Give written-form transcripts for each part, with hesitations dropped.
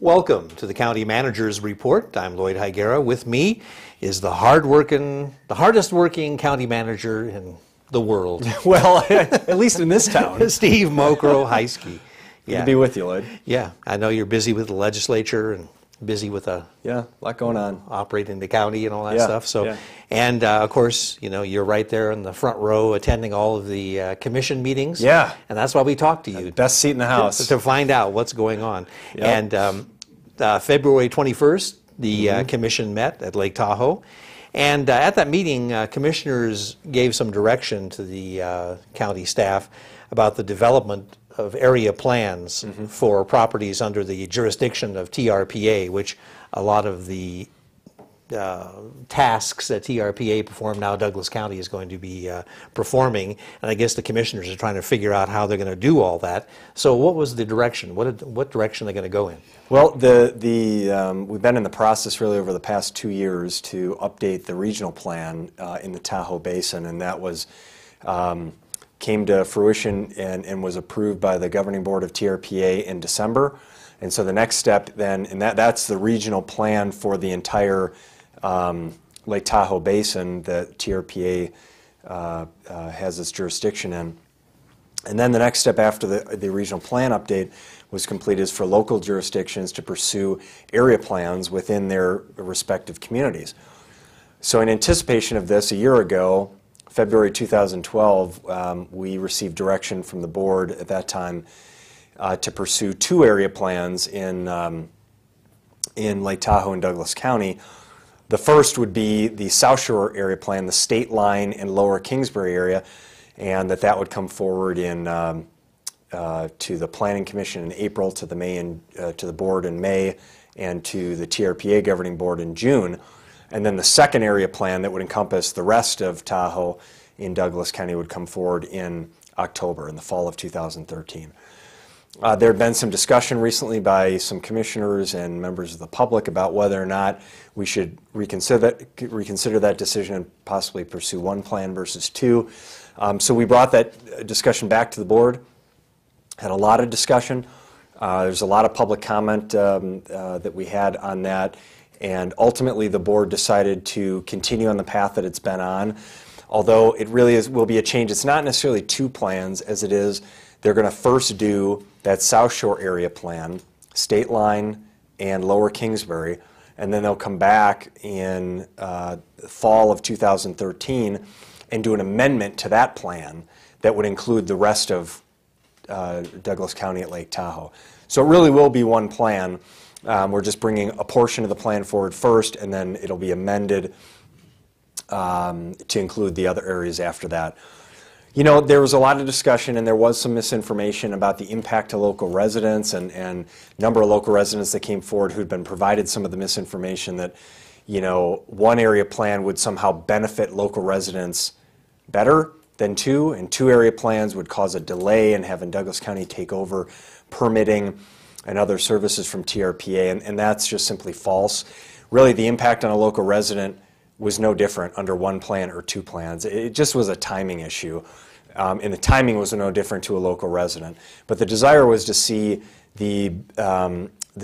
Welcome to the County Manager's Report. I'm Lloyd Higuera. With me is the hardest working county manager in the world. Well, at least in this town. Steve Mokro-Heisky. Good to be with you, Lloyd. Yeah, I know you're busy with the legislature and busy with a lot going on, operating the county and all that stuff. So, and of course, you know, you're right there in the front row attending all of the commission meetings. Yeah, and that's why we talk to you. Best seat in the house to find out what's going on. And February 21st, the commission met at Lake Tahoe. And at that meeting, commissioners gave some direction to the county staff about the development of area plans for properties under the jurisdiction of TRPA, which a lot of the tasks that TRPA perform now, Douglas County is going to be performing, and I guess the commissioners are trying to figure out how they're going to do all that. So what was the direction? What direction are they going to go in? Well, we've been in the process really over the past 2 years to update the regional plan in the Tahoe Basin, and that was came to fruition and was approved by the governing board of TRPA in December. And so the next step then, and that's the regional plan for the entire Lake Tahoe Basin that TRPA has its jurisdiction in. And then the next step after the regional plan update was completed is for local jurisdictions to pursue area plans within their respective communities. So in anticipation of this, a year ago, February 2012, we received direction from the board at that time to pursue 2 area plans in Lake Tahoe and Douglas County. The first would be the South Shore area plan, the State Line and Lower Kingsbury area, and that would come forward to the Planning Commission in April, to the board in May, and to the TRPA governing board in June. And then the second area plan that would encompass the rest of Tahoe in Douglas County would come forward in October, in the fall of 2013. There had been some discussion recently by some commissioners and members of the public about whether or not we should reconsider that decision and possibly pursue 1 plan versus 2. So we brought that discussion back to the board, had a lot of discussion. There's a lot of public comment that we had on that. And ultimately, the board decided to continue on the path that it's been on. Although it really will be a change. It's not necessarily 2 plans as it is. They're going to first do that South Shore area plan, State Line and Lower Kingsbury, and then they'll come back in the fall of 2013 and do an amendment to that plan that would include the rest of Douglas County at Lake Tahoe. So it really will be 1 plan. We're just bringing a portion of the plan forward first, and then it'll be amended to include the other areas after that. You know, there was a lot of discussion, and there was some misinformation about the impact to local residents, and a number of local residents that came forward who'd been provided some of the misinformation that, you know, 1 area plan would somehow benefit local residents better than 2, and 2 area plans would cause a delay in having Douglas County take over permitting and other services from TRPA, and that's just simply false. Really, the impact on a local resident was no different under 1 plan or 2 plans. It just was a timing issue, and the timing was no different to a local resident. But the desire was to see the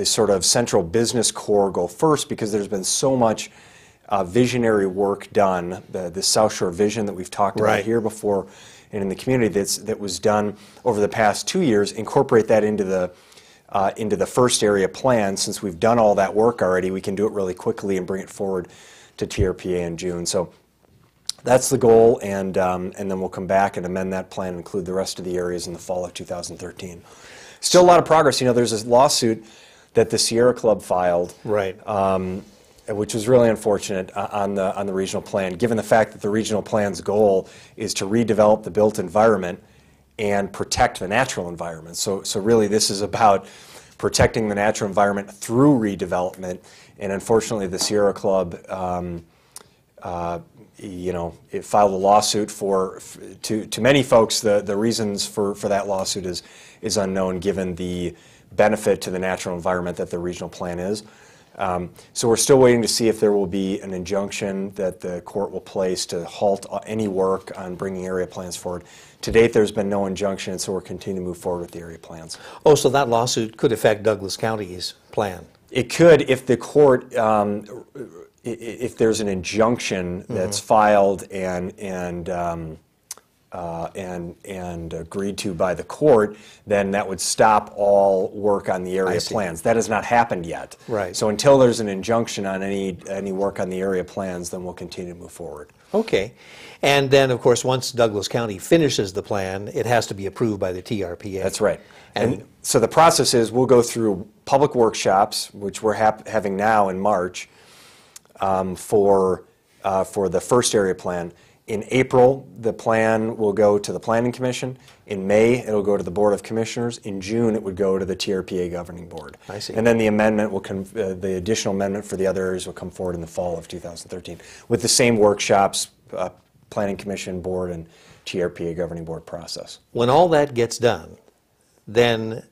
sort of central business core go first, because there's been so much visionary work done, the South Shore vision that we've talked about here before and in the community that was done over the past 2 years, incorporate that into the first area plan. Since we've done all that work already, we can do it really quickly and bring it forward to TRPA in June. So that's the goal, and then we'll come back and amend that plan and include the rest of the areas in the fall of 2013. Still a lot of progress. You know, there's this lawsuit that the Sierra Club filed, which was really unfortunate on the regional plan, given the fact that the regional plan's goal is to redevelop the built environment and protect the natural environment. So really this is about protecting the natural environment through redevelopment, and unfortunately the Sierra Club you know, it filed a lawsuit to many folks. The reasons for that lawsuit is unknown, given the benefit to the natural environment that the regional plan is. So we're still waiting to see if there will be an injunction that the court will place to halt any work on bringing area plans forward. To date, there's been no injunction, so we're continuing to move forward with the area plans. Oh, so that lawsuit could affect Douglas County's plan? It could if the court, if there's an injunction that's filed and agreed to by the court, then that would stop all work on the area plans. That has not happened yet. Right. So until there's an injunction on any work on the area plans, then we'll continue to move forward. Okay. And then, of course, once Douglas County finishes the plan, it has to be approved by the TRPA. That's right. And so the process is we'll go through public workshops, which we're having now in March, for the first area plan. In April, the plan will go to the Planning Commission. In May, it'll go to the Board of Commissioners. In June, it would go to the TRPA Governing Board. I see. And then the amendment will the additional amendment for the other areas will come forward in the fall of 2013 with the same workshops, Planning Commission, Board, and TRPA Governing Board process. When all that gets done, then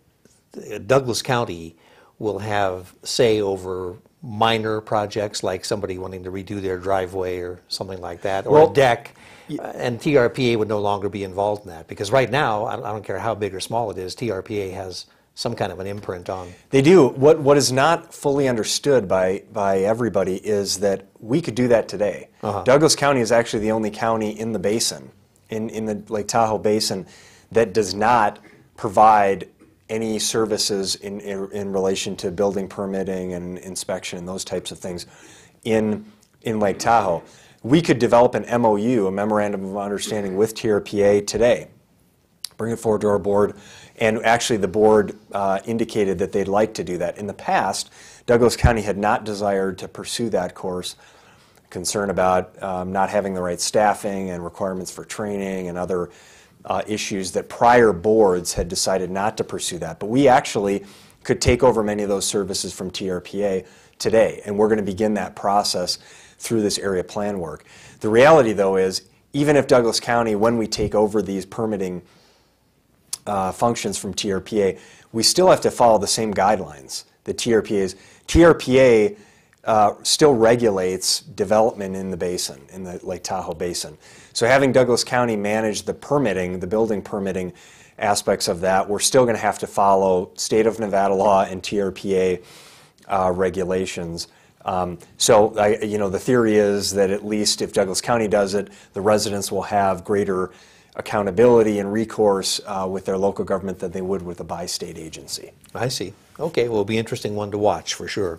Douglas County will have say over minor projects like somebody wanting to redo their driveway or something like that, or a deck, and TRPA would no longer be involved in that. Because right now, I don't care how big or small it is, TRPA has some kind of an imprint on. They do. What is not fully understood by everybody is that we could do that today. Douglas County is actually the only county in the basin, in the Lake Tahoe Basin, that does not provide any services in relation to building permitting and inspection and those types of things in Lake Tahoe. We could develop an MOU, a Memorandum of Understanding with TRPA today, bring it forward to our board, and actually the board indicated that they'd like to do that. In the past, Douglas County had not desired to pursue that course, concern about not having the right staffing and requirements for training and other issues that prior boards had decided not to pursue that. But we actually could take over many of those services from TRPA today, and we're going to begin that process through this area plan work. The reality, though, is even if Douglas County, when we take over these permitting functions from TRPA, we still have to follow the same guidelines that TRPA still regulates development in the basin, in the Lake Tahoe Basin. So having Douglas County manage the permitting, the building permitting aspects of that, we're still going to have to follow state of Nevada law and TRPA regulations. So the theory is that at least if Douglas County does it, the residents will have greater accountability and recourse with their local government than they would with a bi-state agency. I see. Okay, well, it'll be an interesting one to watch for sure.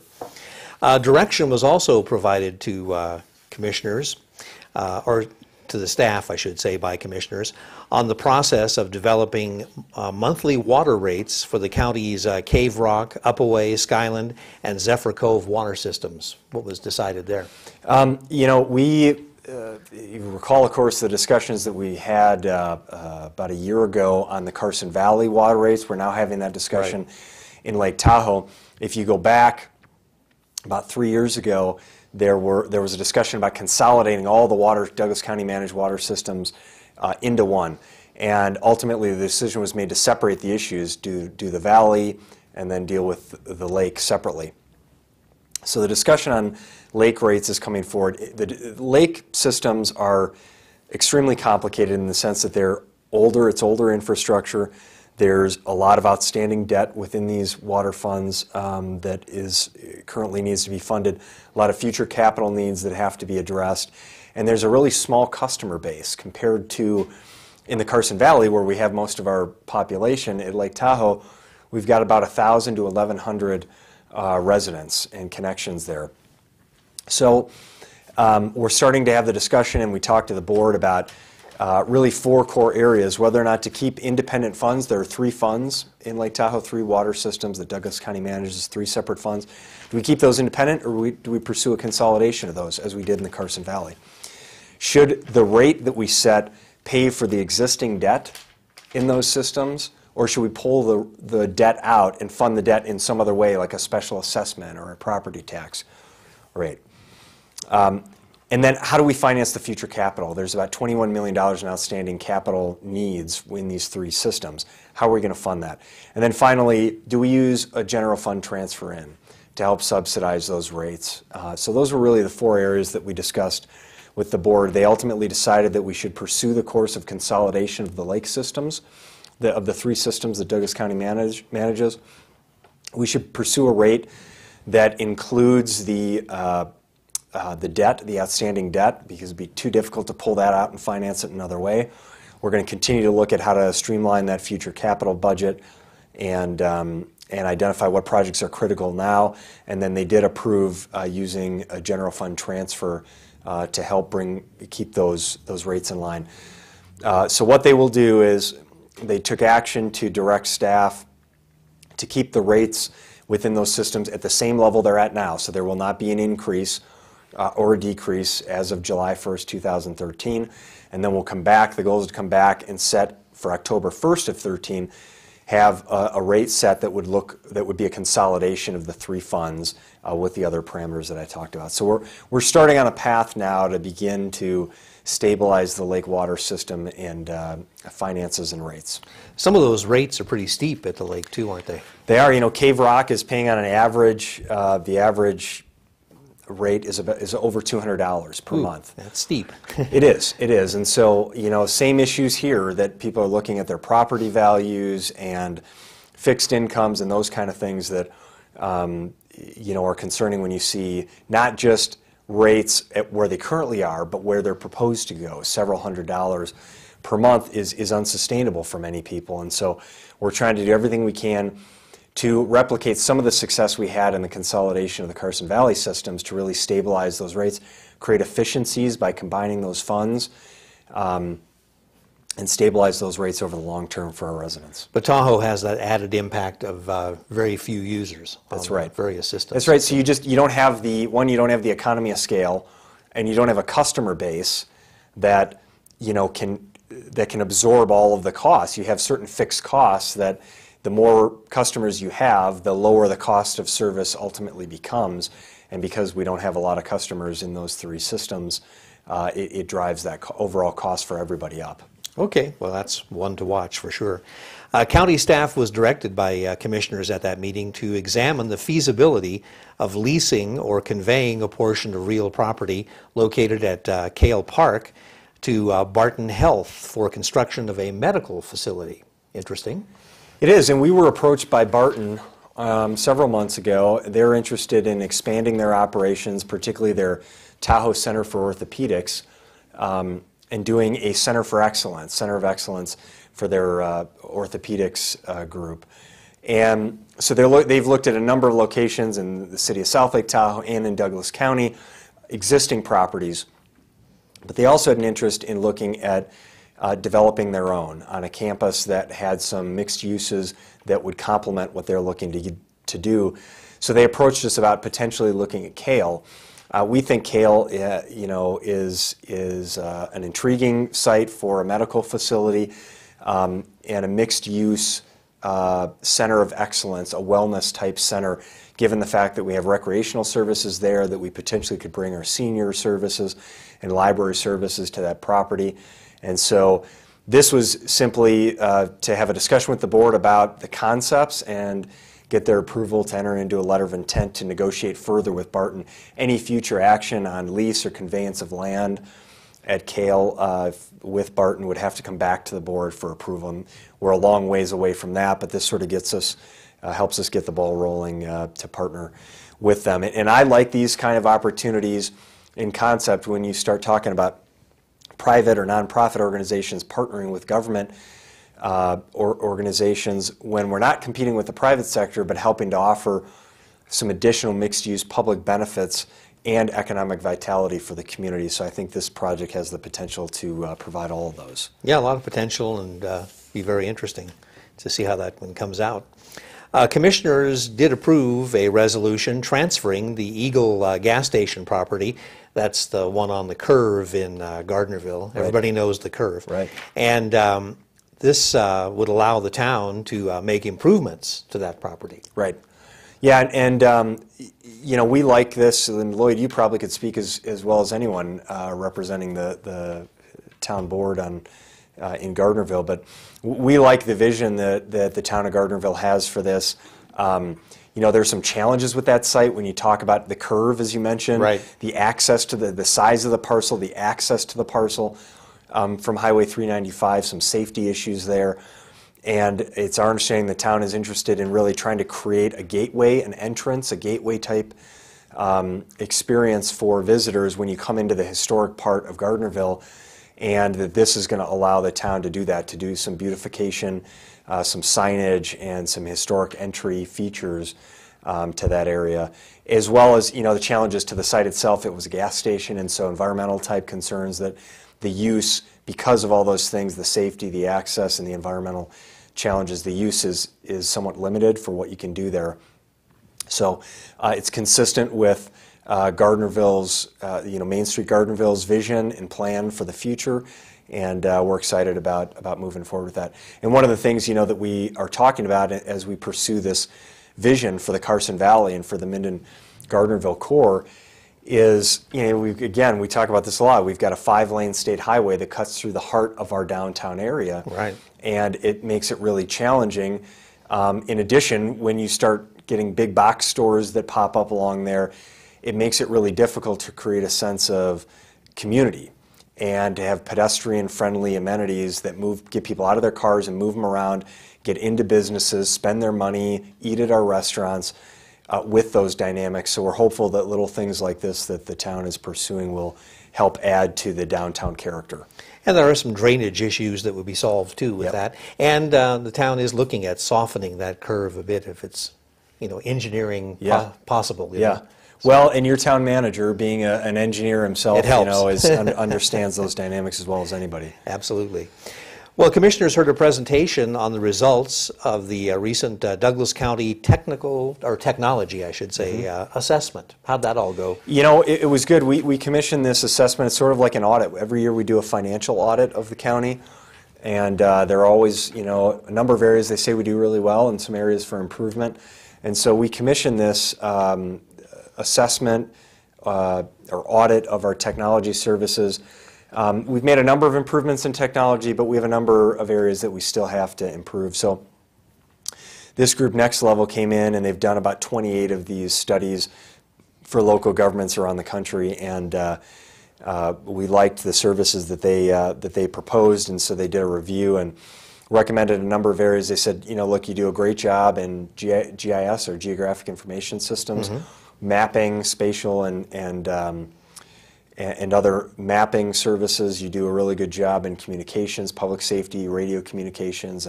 Direction was also provided to commissioners, or to the staff, I should say, by commissioners, on the process of developing monthly water rates for the county's Cave Rock, Upaway, Skyland, and Zephyr Cove water systems. What was decided there? You recall, of course, the discussions that we had about a year ago on the Carson Valley water rates. We're now having that discussion in Lake Tahoe. If you go back about 3 years ago, there was a discussion about consolidating all the Douglas County managed water systems into one. And ultimately, the decision was made to separate the issues, do the valley, and then deal with the lake separately. So the discussion on lake rates is coming forward. The lake systems are extremely complicated in the sense that they're older, it's older infrastructure. There's a lot of outstanding debt within these water funds that currently needs to be funded, a lot of future capital needs that have to be addressed, and there's a really small customer base compared to in the Carson Valley, where we have most of our population. At Lake Tahoe, we've got about 1,000 to 1,100 residents and connections there. So we're starting to have the discussion, and we talked to the board about really 4 core areas, whether or not to keep independent funds. There are 3 funds in Lake Tahoe, 3 water systems that Douglas County manages, 3 separate funds. Do we keep those independent, or do we pursue a consolidation of those, as we did in the Carson Valley? Should the rate that we set pay for the existing debt in those systems, or should we pull the debt out and fund the debt in some other way, like a special assessment or a property tax rate? And then how do we finance the future capital? There's about $21 million in outstanding capital needs in these 3 systems. How are we going to fund that? And then finally, do we use a general fund transfer in to help subsidize those rates. So those were really the 4 areas that we discussed with the board. They ultimately decided that we should pursue the course of consolidation of the lake systems, of the 3 systems that Douglas County manages. We should pursue a rate that includes the debt, the outstanding debt, because it'd be too difficult to pull that out and finance it another way. We're going to continue to look at how to streamline that future capital budget and identify what projects are critical now. And then they did approve using a general fund transfer to help keep those rates in line. So what they will do is they took action to direct staff to keep the rates within those systems at the same level they're at now. So there will not be an increase or a decrease as of July 1st, 2013. And then we'll come back. The goal is to come back and set for October 1st of 13, have a rate set that would be a consolidation of the 3 funds with the other parameters that I talked about. So we're starting on a path now to begin to stabilize the lake water system and finances and rates. Some of those rates are pretty steep at the lake too, aren't they? They are. You know, Cave Rock is paying on an average, the average rate is over $200 per month. That's steep. It is. And so, you know, same issues here, that people are looking at their property values and fixed incomes and those kind of things that, you know, are concerning when you see not just rates at where they currently are, but where they're proposed to go. Several $100s per month is unsustainable for many people. And so we're trying to do everything we can to replicate some of the success we had in the consolidation of the Carson Valley systems to really stabilize those rates, create efficiencies by combining those funds, and stabilize those rates over the long term for our residents. But Tahoe has that added impact of very few users. That's right. Various systems. That's right. So you don't have the economy of scale, and you don't have a customer base that can absorb all of the costs. You have certain fixed costs that the more customers you have, the lower the cost of service ultimately becomes. And because we don't have a lot of customers in those 3 systems, it drives that overall cost for everybody up. Okay, well that's one to watch for sure. County staff was directed by commissioners at that meeting to examine the feasibility of leasing or conveying a portion of real property located at Cale Park to Barton Health for construction of a medical facility. Interesting. It is, and we were approached by Barton several months ago. They're interested in expanding their operations, particularly their Tahoe Center for Orthopedics, and doing a Center of Excellence for their orthopedics group. And so they've looked at a number of locations in the city of South Lake Tahoe and in Douglas County, existing properties. But they also had an interest in looking at developing their own on a campus that had some mixed uses that would complement what they're looking to do. So they approached us about potentially looking at Cale. We think Cale, is an intriguing site for a medical facility and a mixed-use center of excellence, a wellness-type center, given the fact that we have recreational services there, that we potentially could bring our senior services and library services to that property. And so this was simply to have a discussion with the board about the concepts and get their approval to enter into a letter of intent to negotiate further with Barton any future action on lease or conveyance of land at Cale with Barton would have to come back to the board for approval. And we're a long ways away from that, but this sort of gets us, helps us get the ball rolling to partner with them. And I like these kind of opportunities in concept when you start talking about private or nonprofit organizations partnering with government or organizations when we're not competing with the private sector but helping to offer some additional mixed-use public benefits and economic vitality for the community. So I think this project has the potential to provide all of those. Yeah, a lot of potential, and be very interesting to see how that one comes out. Commissioners did approve a resolution transferring the Eagle gas station property. That's the one on the curve in Gardnerville. Right. Everybody knows the curve. Right. And this would allow the town to make improvements to that property. Right. Yeah, and we like this, and Lloyd, you probably could speak as well as anyone representing the town board in Gardnerville, but we like the vision that the town of Gardnerville has for this. There's some challenges with that site when you talk about the curve, as you mentioned, right. the access to the size of the parcel, the access to the parcel from Highway 395, some safety issues there. And it's our understanding the town is interested in really trying to create a gateway, an entrance, a gateway type experience for visitors when you come into the historic part of Gardnerville, and that this is going to allow the town to do that, to do some beautification, some signage, and some historic entry features to that area, as well as the challenges to the site itself. It was a gas station, and so environmental type concerns that the use, because of all those things, the safety, the access, and the environmental challenges, the use is somewhat limited for what you can do there. So it's consistent with Gardnerville's, Main Street Gardnerville's vision and plan for the future, and we're excited about moving forward with that. And one of the things that we are talking about as we pursue this vision for the Carson Valley and for the Minden-Gardnerville core is, we talk about this a lot. We've got a 5-lane state highway that cuts through the heart of our downtown area, right? And it makes it really challenging. In addition, when you start getting big box stores that pop up along there, it makes it really difficult to create a sense of community and to have pedestrian-friendly amenities that get people out of their cars and move them around, get into businesses, spend their money, eat at our restaurants with those dynamics. So we're hopeful that little things like this that the town is pursuing will help add to the downtown character. And there are some drainage issues that would be solved too with that. And the town is looking at softening that curve a bit if it's engineering possible. Yeah. Well, and your town manager, being an engineer himself, it helps. Understands those dynamics as well as anybody. Absolutely. Well, Commissioners heard a presentation on the results of the recent Douglas County technology, I should say, assessment. How'd that all go? It was good. We commissioned this assessment. It's sort of like an audit. Every year we do a financial audit of the county, and there are always, a number of areas they say we do really well and some areas for improvement. And so we commissioned this assessment or audit of our technology services. We've made a number of improvements in technology, but we have a number of areas that we still have to improve. So this group, Next Level, came in and they've done about 28 of these studies for local governments around the country, and we liked the services that they proposed, and so they did a review and recommended a number of areas. They said, look, you do a great job in GIS, or Geographic Information Systems, mapping, spatial, and other mapping services. You do a really good job in communications, public safety, radio communications,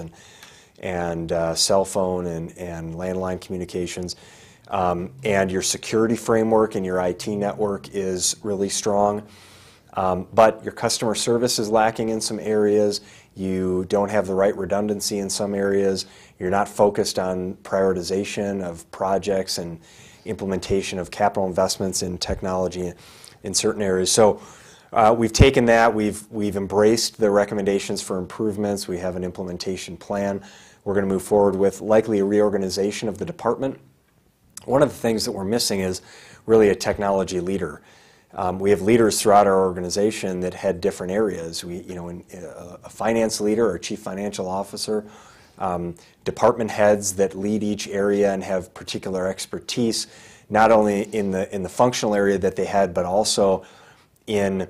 and cell phone and landline communications. And your security framework and your IT network is really strong. But your customer service is lacking in some areas. You don't have the right redundancy in some areas. You're not focused on prioritization of projects and implementation of capital investments in technology in certain areas. So we've taken that, we've embraced the recommendations for improvements. We have an implementation plan. We're going to move forward with likely a reorganization of the department. One of the things that we're missing is really a technology leader. We have leaders throughout our organization that head different areas. A finance leader or chief financial officer, department heads that lead each area and have particular expertise, not only in the functional area that they had, but also in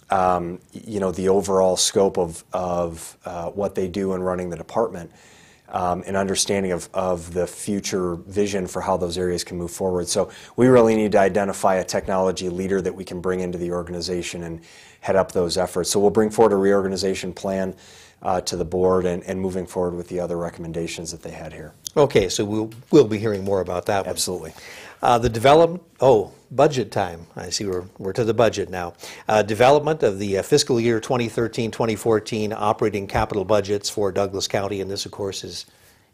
the overall scope of what they do in running the department. An understanding of the future vision for how those areas can move forward. So we really need to identify a technology leader that we can bring into the organization and head up those efforts. So we'll bring forward a reorganization plan to the board and moving forward with the other recommendations that they had here. Okay, so we'll be hearing more about that one. Absolutely. The development, budget time. I see we're to the budget now. Development of the fiscal year 2013-2014 operating capital budgets for Douglas County, and this, of course, is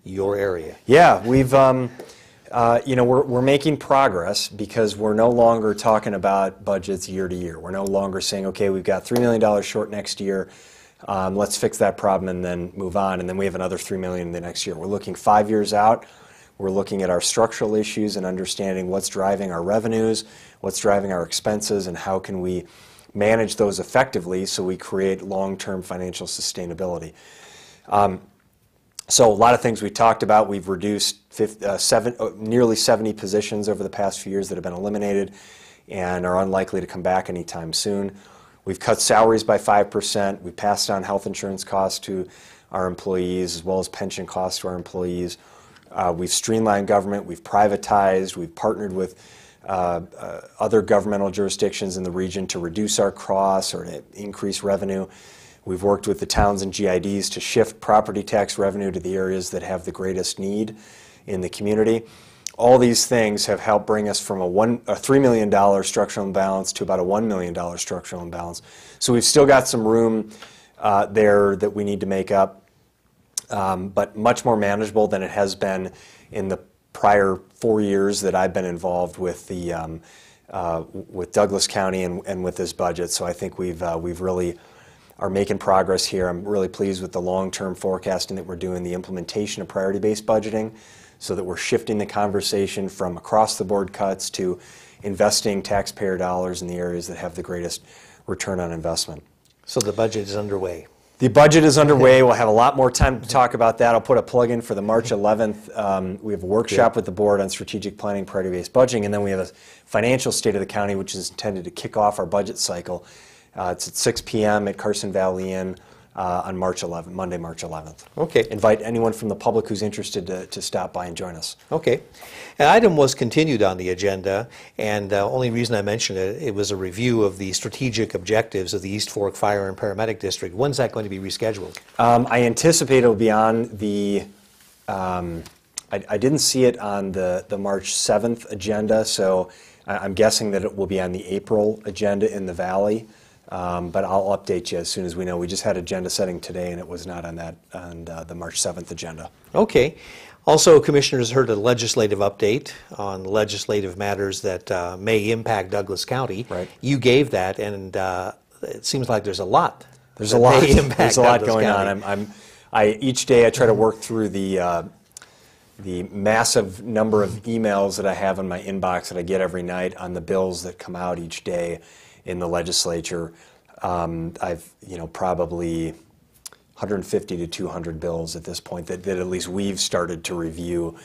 your area. Yeah, we've, we're making progress because we're no longer talking about budgets year to year. We're no longer saying, okay, we've got $3 million short next year. Let's fix that problem and then move on, and then we have another $3 million the next year. We're looking 5 years out. We're looking at our structural issues and understanding what's driving our revenues, what's driving our expenses, and how can we manage those effectively so we create long-term financial sustainability. So a lot of things we talked about. We've reduced nearly 70 positions over the past few years that have been eliminated and are unlikely to come back anytime soon. We've cut salaries by 5%. We passed on health insurance costs to our employees as well as pension costs to our employees. We've streamlined government. We've privatized. We've partnered with other governmental jurisdictions in the region to reduce our costs or to increase revenue. We've worked with the towns and GIDs to shift property tax revenue to the areas that have the greatest need in the community. All these things have helped bring us from a $3 million structural imbalance to about a $1 million structural imbalance. So we've still got some room there that we need to make up, but much more manageable than it has been in the prior 4 years that I've been involved with with Douglas County and with this budget. So I think we've really are making progress here. I'm really pleased with the long-term forecasting that we're doing, the implementation of priority-based budgeting, so that we're shifting the conversation from across-the-board cuts to investing taxpayer dollars in the areas that have the greatest return on investment. So the budget is underway. The budget is underway. We'll have a lot more time to talk about that. I'll put a plug in for the March 11th. We have a workshop with the board on strategic planning, priority-based budgeting, and then we have a financial state of the county, which is intended to kick off our budget cycle. It's at 6 p.m. at Carson Valley Inn on March 11th, Monday, March 11th. Okay. Invite anyone from the public who's interested to stop by and join us. Okay. An item was continued on the agenda, and the only reason I mentioned it, it was a review of the strategic objectives of the East Fork Fire and Paramedic District. When's that going to be rescheduled? I anticipate it'll be on the, I didn't see it on the March 7th agenda, so I'm guessing that it will be on the April agenda in the Valley. But I'll update you as soon as we know. We just had agenda setting today, and it was not on the March 7th agenda. Okay. Also, commissioners heard a legislative update on legislative matters that may impact Douglas County. Right. You gave that, and it seems like there's a lot. There's a lot. There's a lot going on. Each day I try to work through the massive number of emails that I have in my inbox that I get every night on the bills that come out each day in the legislature. I've probably 150 to 200 bills at this point that at least we've started to review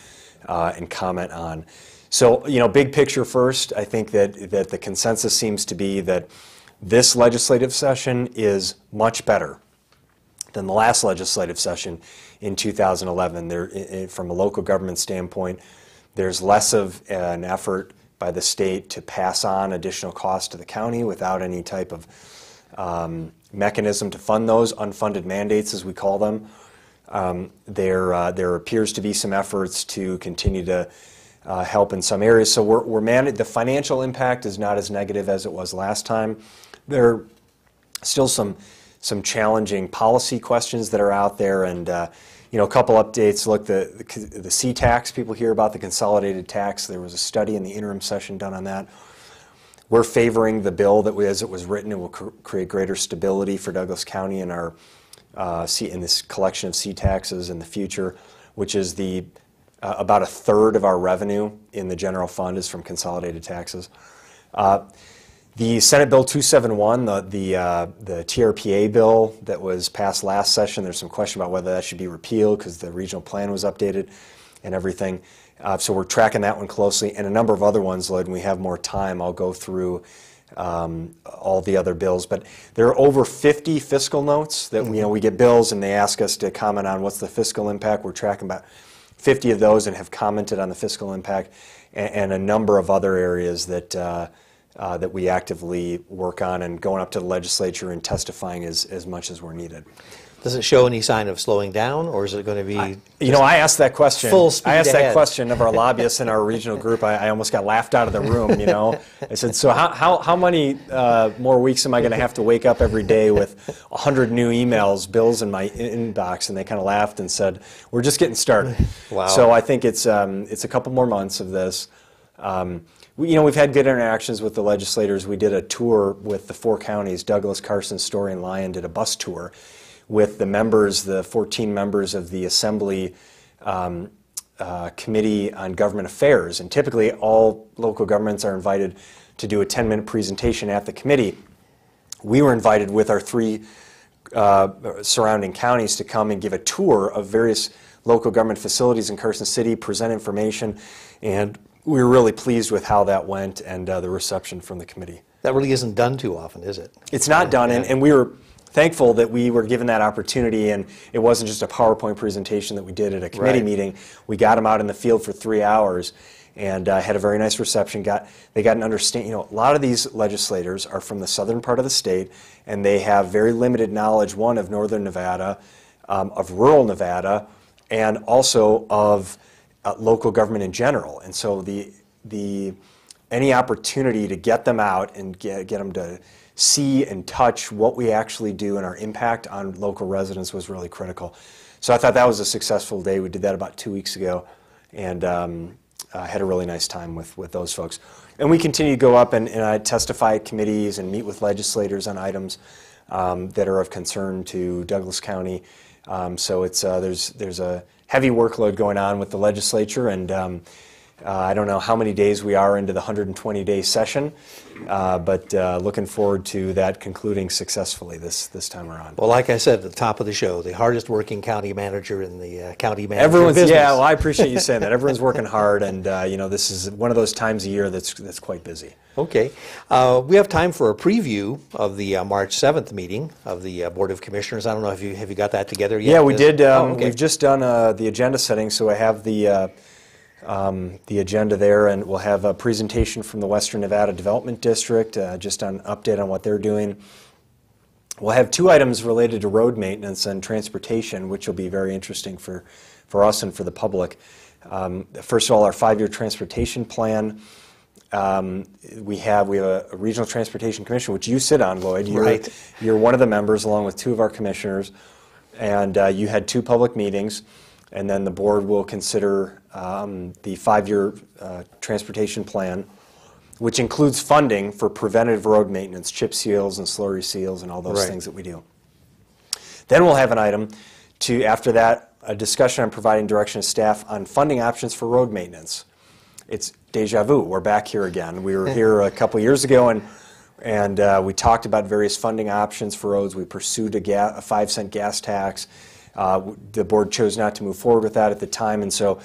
and comment on. So big picture first, I think that the consensus seems to be that this legislative session is much better than the last legislative session in 2011. From a local government standpoint, there's less of an effort by the state to pass on additional costs to the county without any type of mechanism to fund those unfunded mandates, as we call them. There appears to be some efforts to continue to help in some areas. So the financial impact is not as negative as it was last time. There are still some challenging policy questions that are out there, and a couple updates. Look, the C-tax, people hear about the consolidated tax. There was a study in the interim session done on that. We're favoring the bill that as it was written. It will create greater stability for Douglas County in our in this collection of C-taxes in the future, which is about a third of our revenue in the general fund is from consolidated taxes. The Senate Bill 271, the TRPA bill that was passed last session, there's some question about whether that should be repealed because the regional plan was updated and everything. So we're tracking that one closely, and a number of other ones. When we have more time, I'll go through all the other bills. But there are over 50 fiscal notes that we get bills, and they ask us to comment on what's the fiscal impact. We're tracking about 50 of those and have commented on the fiscal impact, and a number of other areas that we actively work on, and going up to the legislature and testifying as much as we're needed. Does it show any sign of slowing down, or is it going to be? I asked that question. Full speed I asked ahead. that question of our lobbyists in our regional group. I almost got laughed out of the room. I said, "So how many more weeks am I going to have to wake up every day with 100 new emails, bills in my inbox?" And they kind of laughed and said, "We're just getting started." Wow. So I think it's a couple more months of this. We've had good interactions with the legislators. We did a tour with the 4 counties. Douglas, Carson, Story, and Lyon did a bus tour with the 14 members of the Assembly Committee on Government Affairs. And typically all local governments are invited to do a 10-minute presentation at the committee. We were invited with our 3 surrounding counties to come and give a tour of various local government facilities in Carson City, present information, and we were really pleased with how that went and the reception from the committee. That really isn't done too often, is it? It's not done, and we were thankful that we were given that opportunity, and it wasn't just a PowerPoint presentation that we did at a committee meeting. We got them out in the field for 3 hours and had a very nice reception. They got an understanding. You know, a lot of these legislators are from the southern part of the state, and they have very limited knowledge, one, of northern Nevada, of rural Nevada, and also of local government in general. And so any opportunity to get them out and get them to see and touch what we actually do and our impact on local residents was really critical. So I thought that was a successful day. We did that about 2 weeks ago, and had a really nice time with those folks. And we continue to go up and I testify at committees and meet with legislators on items that are of concern to Douglas County. So it's there's a heavy workload going on with the legislature, and I don't know how many days we are into the 120-day session, but looking forward to that concluding successfully this time around. Well, like I said at the top of the show, the hardest working county manager in the county manager business. Yeah, well, I appreciate you saying that. Everyone's working hard, and you know, this is one of those times a year that's quite busy. Okay. We have time for a preview of the March 7th meeting of the Board of Commissioners. I don't know if have you got that together yet? Yeah, we did. Okay. We've just done the agenda setting, so I have the agenda there, and we'll have a presentation from the Western Nevada Development District, just an update on what they're doing. We'll have 2 items related to road maintenance and transportation, which will be very interesting for us and for the public. First of all, our 5-year transportation plan. We have a Regional Transportation Commission, which you sit on, Lloyd. You're one of the members, along with 2 of our commissioners, and you had 2 public meetings. And then the board will consider the 5-year transportation plan, which includes funding for preventative road maintenance, chip seals and slurry seals and all those things that we do. Then we'll have an item after that, a discussion on providing direction to staff on funding options for road maintenance. It's deja vu. We're back here again. We were here a couple years ago, and we talked about various funding options for roads. We pursued a 5-cent gas tax. The board chose not to move forward with that at the time, and so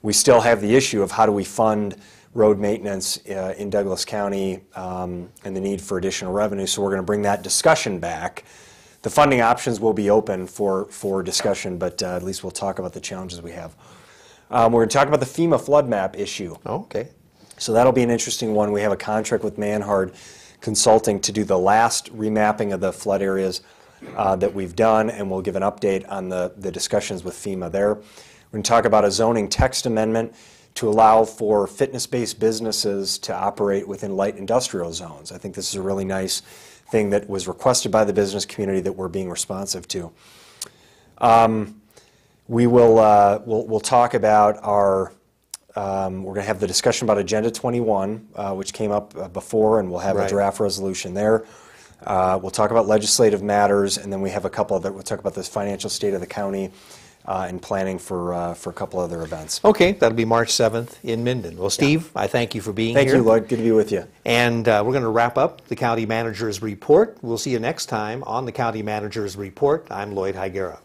we still have the issue of how do we fund road maintenance in Douglas County and the need for additional revenue. So we're going to bring that discussion back. The funding options will be open for discussion, but at least we'll talk about the challenges we have. We're going to talk about the FEMA flood map issue. Okay. So that'll be an interesting one. We have a contract with Manhard Consulting to do the last remapping of the flood areas that we've done, and we'll give an update on the discussions with FEMA there. We're going to talk about a zoning text amendment to allow for fitness-based businesses to operate within light industrial zones. I think this is a really nice thing that was requested by the business community that we're being responsive to. We'll talk about our we're going to have the discussion about Agenda 21, which came up before, and we'll have a draft resolution there. We'll talk about legislative matters, and then we have a couple of we'll talk about the financial state of the county and planning for a couple other events. Okay, that'll be March 7th in Minden. Well, Steve, I thank you for being here. Thank you, Lloyd. Good to be with you. And we're going to wrap up the County Manager's Report. We'll see you next time on the County Manager's Report. I'm Lloyd Higuera.